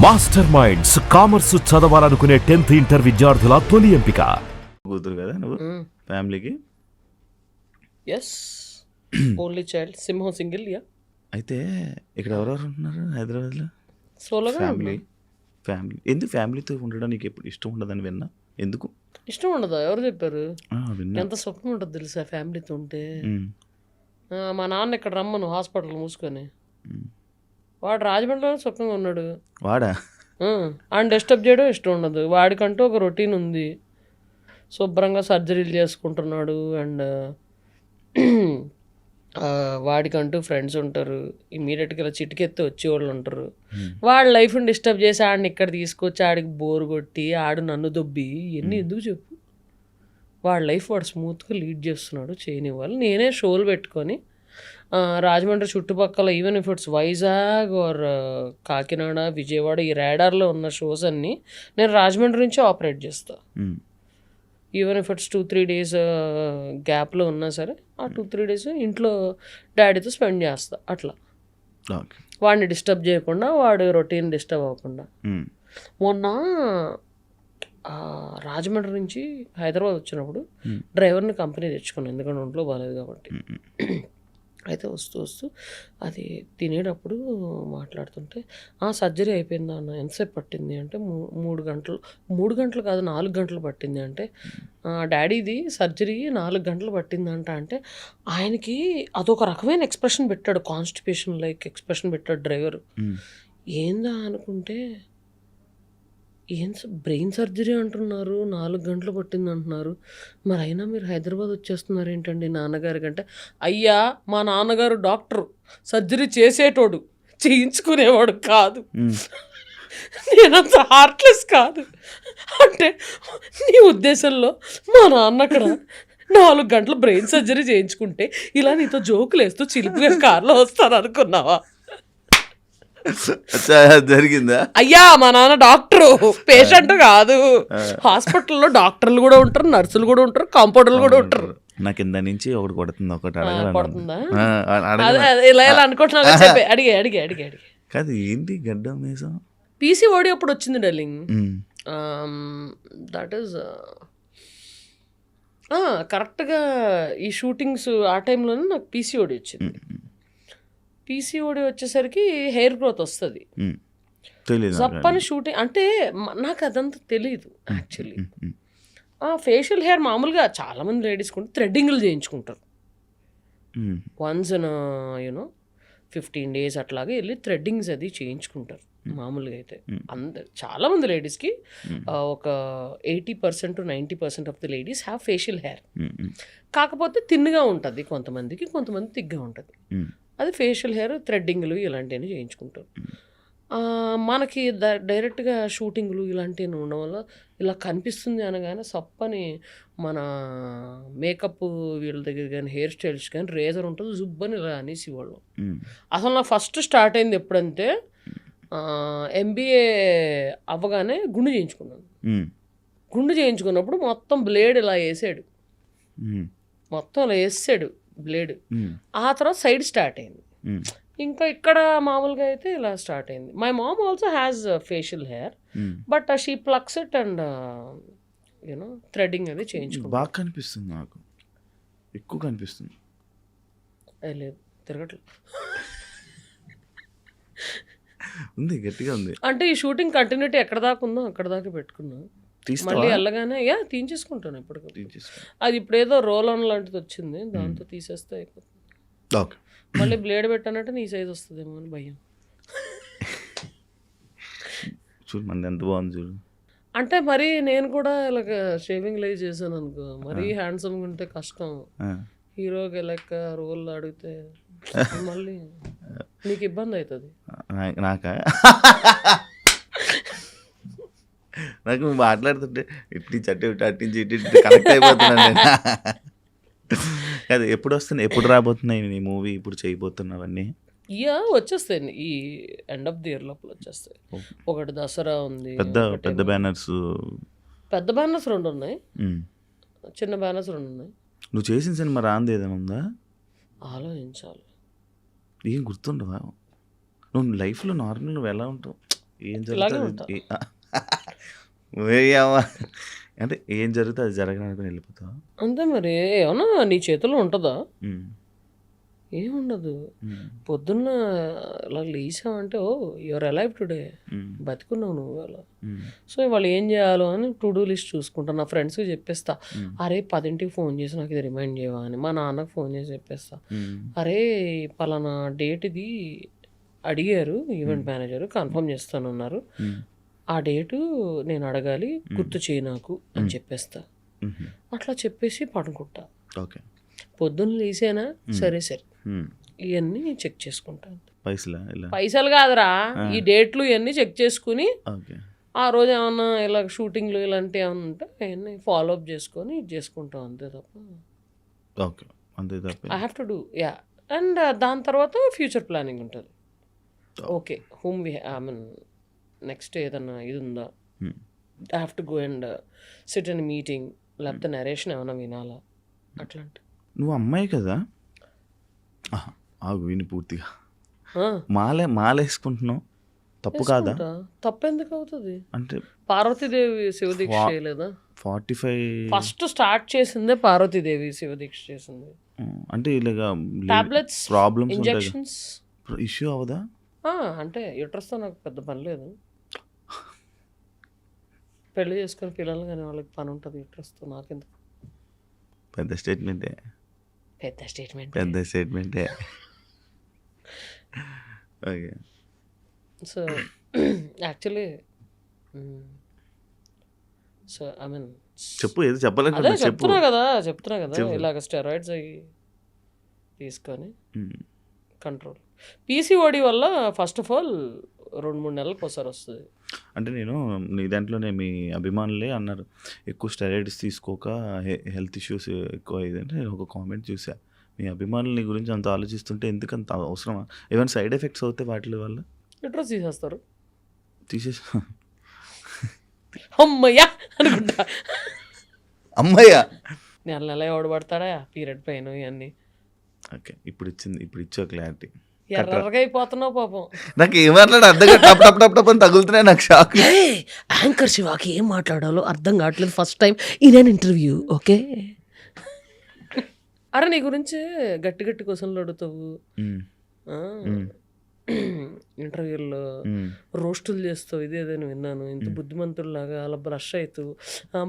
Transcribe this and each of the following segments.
Master minds commerce చదవాలనుకునే 10th inter విద్యార్థుల తొలి ఎంపిక. కూతురు కదా నువ్వు ఫ్యామిలీకి? ఎస్, ఓన్లీ చైల్డ్, సింహం సింగిల్. యా. అయితే ఇక్కడ ఎవరెవరు ఉంటున్నారు హైదరాబాద్లో? సోలోగా ఫ్యామిలీ. ఎందుకు ఫ్యామిలీతో ఉండడం నీకు ఎప్పుడు ఇష్టం ఉండదని విన్నా? ఎందుకు ఇష్టం ఉండదా? ఎవరు చెప్పారు? విన్నా. ఎంత సుఖం ఉంటుంది తెలుసా ఫ్యామిలీతో ఉంటే. మా నాన్న ఇక్కడ రమ్మను హాస్పిటల్ మూసుకొని, వాడు రాజమండ్రిలో సుఖంగా ఉన్నాడు. వాడా? ఆయన డిస్టర్బ్ చేయడం ఇష్టం ఉండదు. వాడికంటూ ఒక రొటీన్ ఉంది, శుభ్రంగా సర్జరీలు చేసుకుంటున్నాడు. అండ్ వాడికంటూ ఫ్రెండ్స్ ఉంటారు, ఇమీడియట్గా ఇలా చిటికెత్తి వచ్చేవాళ్ళు ఉంటారు. వాడి లైఫ్ని డిస్టర్బ్ చేసి ఆడిని ఇక్కడ తీసుకొచ్చి ఆడికి బోరు కొట్టి ఆడు నన్ను దొబ్బి ఇవన్నీ ఎందుకు చెప్పు? వాడి లైఫ్ వాడు స్మూత్గా లీడ్ చేస్తున్నాడు, చేయనివ్వాలి. నేనే షోలు పెట్టుకొని రాజమండ్రి చుట్టుపక్కల, even if it's Vizag or Kakinada, Vijayawada, ఈ రేడార్లో ఉన్న షోస్ అన్నీ నేను రాజమండ్రి నుంచి ఆపరేట్ చేస్తాను. ఈవెన్ ఇఫ్ ఇట్స్ 2-3 డేస్ గ్యాప్లో ఉన్నా సరే, ఆ 2-3 డేస్ ఇంట్లో డాడీతో స్పెండ్ చేస్తా. అట్లా వాడిని డిస్టర్బ్ చేయకుండా, వాడు రొటీన్ డిస్టర్బ్ అవ్వకుండా. మొన్న రాజమండ్రి నుంచి హైదరాబాద్ వచ్చినప్పుడు డ్రైవర్ని కంపెనీ తెచ్చుకున్నాను, ఎందుకంటే ఒంట్లో బాగాలేదు కాబట్టి. అయితే వస్తూ అది తినేటప్పుడు మాట్లాడుతుంటే, సర్జరీ అయిపోయిందా అన్న, ఎంతసేపు పట్టింది అంటే 3 గంటలు కాదు 4 గంటలు పట్టింది అంటే, డాడీది సర్జరీ 4 గంటలు పట్టిందంట. అంటే ఆయనకి అదొక రకమైన ఎక్స్ప్రెషన్ పెట్టాడు, కాన్స్టిపేషన్ లైక్ ఎక్స్ప్రెషన్ పెట్టాడు డ్రైవరు. ఏందా అనుకుంటే, ఏం బ్రెయిన్ సర్జరీ అంటున్నారు, 4 గంటలు పట్టింది అంటున్నారు, మరి అయినా మీరు హైదరాబాద్ వచ్చేస్తున్నారు ఏంటండి నాన్నగారి కంటే? అయ్యా, మా నాన్నగారు డాక్టరు, సర్జరీ చేసేటోడు, చేయించుకునేవాడు కాదు. నేనంత హార్ట్లెస్ కాదు. అంటే నీ ఉద్దేశంలో మా నాన్న అక్కడ 4 గంటలు బ్రెయిన్ సర్జరీ చేయించుకుంటే ఇలా నీతో జోకులు వేస్తూ చిలిపిగా కార్లో వస్తాను అనుకున్నావా? జరిగిందా? అయ్యా, మా నాన్న డాక్టరు, పేషెంట్ కాదు. హాస్పిటల్లో డాక్టర్లు కూడా ఉంటారు, నర్సులు కూడా ఉంటారు, కాంపౌండర్లు కూడా ఉంటారు. నాకు కింద నుంచి ఒకటి కొడుతుంది, ఒకటి కొడుతుందా? ఇలా అనుకుంటున్నా, అడిగే కాదు. ఏంటి గడ్డం మీసం? పీసీఓడి అప్పుడు వచ్చింది డార్లింగ్. దట్ ఈస్ కరెక్ట్గా ఈ షూటింగ్స్ ఆ టైంలోనే నాకు పీసీఓడి వచ్చింది. పీసీఓడి వచ్చేసరికి హెయిర్ గ్రోత్ వస్తుంది. జప్పని షూటింగ్ అంటే నాకు అదంతా తెలీదు యాక్చువల్లీ. ఫేషియల్ హెయిర్ మామూలుగా చాలామంది లేడీస్ కూడా థ్రెడ్డింగ్లు చేయించుకుంటారు. వన్స్ ఇన్ 15 days అట్లాగే వెళ్ళి థ్రెడ్డింగ్స్ అది చేయించుకుంటారు మామూలుగా. అయితే చాలామంది లేడీస్కి ఒక 80% to 90% of the ladies have facial hair. కాకపోతే తిన్నుగా ఉంటుంది కొంతమందికి, కొంతమంది తిగ్గా ఉంటుంది. అది ఫేషియల్ హెయిర్ థ్రెడ్డింగ్లు ఇలాంటివన్నీ చేయించుకుంటారు. మనకి డైరెక్ట్గా షూటింగ్లు ఇలాంటివి ఉండడం వల్ల ఇలా కనిపిస్తుంది అనగానే సప్పని మన మేకప్ వీళ్ళ దగ్గర కానీ, హెయిర్ స్టైల్స్ కానీ రేజర్ ఉంటుంది, జుబ్బని ఇలా అనేసి వాళ్ళు. అసలు నా ఫస్ట్ స్టార్ట్ అయింది ఎప్పుడంటే, MBA అవ్వగానే గుండు చేయించుకున్నాను. గుండు చేయించుకున్నప్పుడు మొత్తం బ్లేడ్ ఇలా వేసాడు, మొత్తం ఇలా వేసాడు బ్లేడ్. ఆ తర్వాత సైడ్ స్టార్ట్ అయింది. ఇంకా ఇక్కడ మామూలుగా అయితే ఇలా స్టార్ట్ అయింది. My mom also has facial hair, but she flux it and threading అది చేయించుకుంటాం. బాగా కనిపిస్తుంది, నాకు ఎక్కువ కనిపిస్తుంది. లేదు, తిరగట్లేదు ఉంది, గట్టిగా ఉంది. అంటే ఈ షూటింగ్ కంటిన్యూటీ ఎక్కడ దాకా ఉందో అక్కడ దాకా పెట్టుకున్నా. మళ్ళీ వెళ్ళగానే తీయించేసుకుంటాను ఎప్పటికప్పుడు. అది ఇప్పుడు ఏదో రోల్ ఆన్ లాంటిది వచ్చింది, దాంతో తీసేస్తే అయిపోతుంది. మళ్ళీ బ్లేడ్ పెట్టానంటే నీ సైజ్ వస్తుందేమో అని భయం. చూడు మన ఎంత బాగుంది చూడు. అంటే మరి నేను కూడా ఇలాగ షేవింగ్ లైవ్ చేశాను అనుకో, మరీ హ్యాండ్సమ్గా ఉంటే కష్టం. హీరోకి లెక్క రోల్ అడిగితే మళ్ళీ నీకు ఇబ్బంది అవుతుంది. నాకు మాట్లాడుతుంటే ఇట్టి చట్టి అట్టించి ఇట్టి కనెక్ట్ అయిపోతున్నాను నేను. అది ఎప్పుడు రాబోతున్నాయి నీ మూవీ? ఇప్పుడు చేయబోతున్నవన్నీ వచ్చేస్తాయి ఈ ఎండ్ ఆఫ్ ది ఇయర్ లోపల వచ్చేస్తాయి. ఒకటి దసరా ఉంది, పెద్ద బ్యానర్స్. పెద్ద బ్యానర్స్ 2 ఉన్నాయి, చిన్న బ్యానర్స్ 2 ఉన్నాయి. నువ్వు చేసిన సినిమా రాంది ఏదైనా ఉందా? ఆలోచించాలి. ఏం గుర్తుండవా? నువ్వు లైఫ్లో నార్మల్ నువ్వు ఎలా ఉంటావు? ఏం ఇలాగే జరుగుతుంది ఉంటా. అంటే ఏం జరుగుతుంది అది జరగడానికి వెళ్ళిపోతావా? అంతే మరి. ఏమన్నా నీ చేతిలో ఉంటుందా? ఉమ్, ఏముండదు. ఉమ్, పొద్దున్న ఇలా లేసావంటే ఓ యువర్ అలైవ్ టుడే, ఉమ్, బతికున్నావు నువ్వు అలా. ఉమ్, సో ఇవాళ ఏం చేయాలో అని టు డూ లిస్ట్ చూసుకుంటా. నా ఫ్రెండ్స్కి చెప్పేస్తా, ఉమ్, అరే 10కి ఫోన్ చేసి నాకు ఇది రిమైండ్ చేయవా అని. మా నాన్నకు ఫోన్ చేసి చెప్పేస్తా, ఉమ్, అరే పలానా డేట్ ఇది అడిగారు ఈవెంట్ మేనేజర్, కన్ఫర్మ్ చేస్తానన్నారు, ఉమ్, ఆ డేటు నేను అడగాలి, గుర్తు చేయి నాకు అని చెప్పేస్తా. ఉమ్, అట్లా చెప్పేసి పడుకుంటా. ఓకే. పొద్దున్న లేసేనా సరే సరే ఉమ్, ఇవన్నీ చెక్ చేసుకుంటాను. పైసలా ఇలా? పైసలు కాదురా, ఈ డేట్లు ఇవన్నీ చెక్ చేసుకుని ఓకే. ఆ రోజు ఏమన్నా ఇలా షూటింగ్లు ఇలాంటివి ఏమన్నా ఉంటే అవన్నీ ఫాలో అప్ చేసుకొని ఇది చేసుకుంటాం అంతే తప్ప. ఓకే, అంతే తప్ప. I have to do yeah. And దాని తర్వాత ఫ్యూచర్ ప్లానింగ్ ఉంటుంది. Okay hmm we I mean next ఏదన్నా ఇది ఉందా, um, I have to go and sit in meeting, లేకపోతే నరేషన్ ఏమైనా వినాలా అట్లాంటి. నువ్వు అమ్మాయి కదా? ఆహా, ఆగు విని పూర్తిగా. ఆ, మాలేసుకుంటున్నావు, తప్పు కాదా? వేసుకుంటా. తప్పెందుకు అవుతుంది? అంటే పార్వతీదేవి శివదీక్ష చేయలేదా? 45 ఫస్ట్ స్టార్ట్ చేసిందే పార్వతీదేవి శివదీక్ష చేసింది. అంటే ఇలాగా టాబ్లెట్స్, ప్రాబ్లమ్స్ ఉంటాయి, ఇంజెక్షన్స్. ఇష్యూ అవదా? అంటే యూట్రస్తో నాకు పెద్ద పని లేదు. పెళ్లి చేసుకుని పిల్లలు కానీ వాళ్ళకి పని ఉంటుంది యూట్రస్తో, నాకెందుకు. పెద్ద స్టేట్మెంటే, పెద్ద స్టేట్మెంట్. పెద్ద స్టేట్మెంటే. Okay. So actually so I mean చెప్పు, ఏదో అదే చెప్పాలనుకుంటున్నా చెప్పు. చెప్తున్నా కదా చెప్పు. ఇలాగ స్టెరాయిడ్స్ అవి తీసుకొని ఉమ్, కంట్రోల్. పీసీఓడి వల్ల ఫస్ట్ ఆఫ్ ఆల్ 2-3 నెలలకు ఒకసారి వస్తుంది. అంటే నేను నీ దాంట్లోనే మీ అభిమానులే అన్నారు ఎక్కువ స్టెరాయిడ్స్ తీసుకోక హెల్త్ ఇష్యూస్ ఎక్కువ అయ్యిందంటే నేను ఒక కామెంట్ చూసా. మీ అభిమానులు నీ గురించి అంత ఆలోచిస్తుంటే ఎందుకంత అవసరమా? ఏమైనా సైడ్ ఎఫెక్ట్స్ అవుతాయి వాటి వల్ల? యూట్రస్ తీసేస్తారు. తీసేసి అమ్మయ్యా అనుకుంటా. అమ్మయ్యా. నెల ఎవడబడతాడా పీరియడ్ పెయిన్ ఇవన్నీ. ఓకే, ఇప్పుడు ఇచ్చా క్లారిటీ. ఎర్రగా అయిపోతున్నావు పాపం. నాకు ఏం మాట్లాడ అర్థం టప్ టప్ టప్ టప్ అని తగులుతున్నాయి, నాకు షాక్. యాంకర్ శివాకి ఏం మాట్లాడాలో అర్థం కావట్లేదు first time in interview. Okay అరే నీ గురించి గట్టి గట్టి క్వశ్చన్లు అడుగుతావు ఇంటర్వ్యూల్లో, రోస్టులు చేస్తావు, ఇదేదని విన్నాను. ఇంత బుద్ధిమంతుల్లాగా అలా బ్రష్ అవుతూ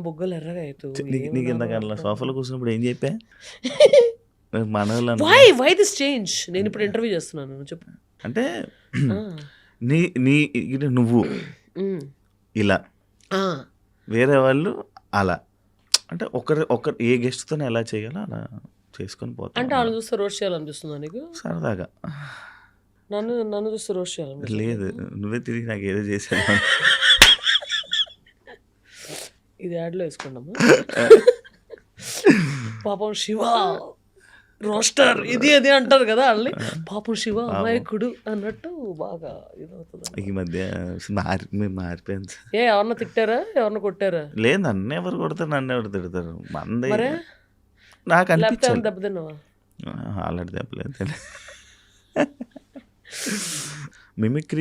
బుగ్గలు ఎర్రగా అవుతూ. నీకు ఇంతకన్నా సోఫాలో కూర్చున్నప్పుడు ఏం చెప్పా? మన వై దిస్ చేంజ్? నేను ఇప్పుడు ఇంటర్వ్యూ చేస్తున్నాను చెప్పు. అంటే నువ్వు ఇలా, వేరే వాళ్ళు అలా, అంటే ఒకరు ఏ గెస్ట్తో ఎలా చేయాలో అలా చేసుకొని పోతా. అంటే వాళ్ళు చూస్తే రోస్ట్ చేయాలనిపిస్తుందా నీకు? సరదాగా. నన్ను చూస్తే రోస్ట్ చేయాలి? లేదు, నువ్వే తిరిగి నాకు ఏదో చేసావు. ఇది యాడ్లో వేసుకున్నామా? పాపం శివ రోస్టర్ ఇది అది అంటారు కదా వాళ్ళని. పాపం శివ అమాయకుడు అన్నట్టు బాగా ఇదవుతుంది. ఈ మధ్య మేము మారిపోయాను. ఎవరన్నా తిట్టారా, ఎవరన్నా కొట్టారా? లేదు, నన్ను ఎవరు కొడతారు, నన్ను ఎవరు తిడతారు. మంది నాకు అనిపించింది. దెబ్బతిన్నావా? ఆల్రెడీ దెబ్బలేదు. మిమిక్రీ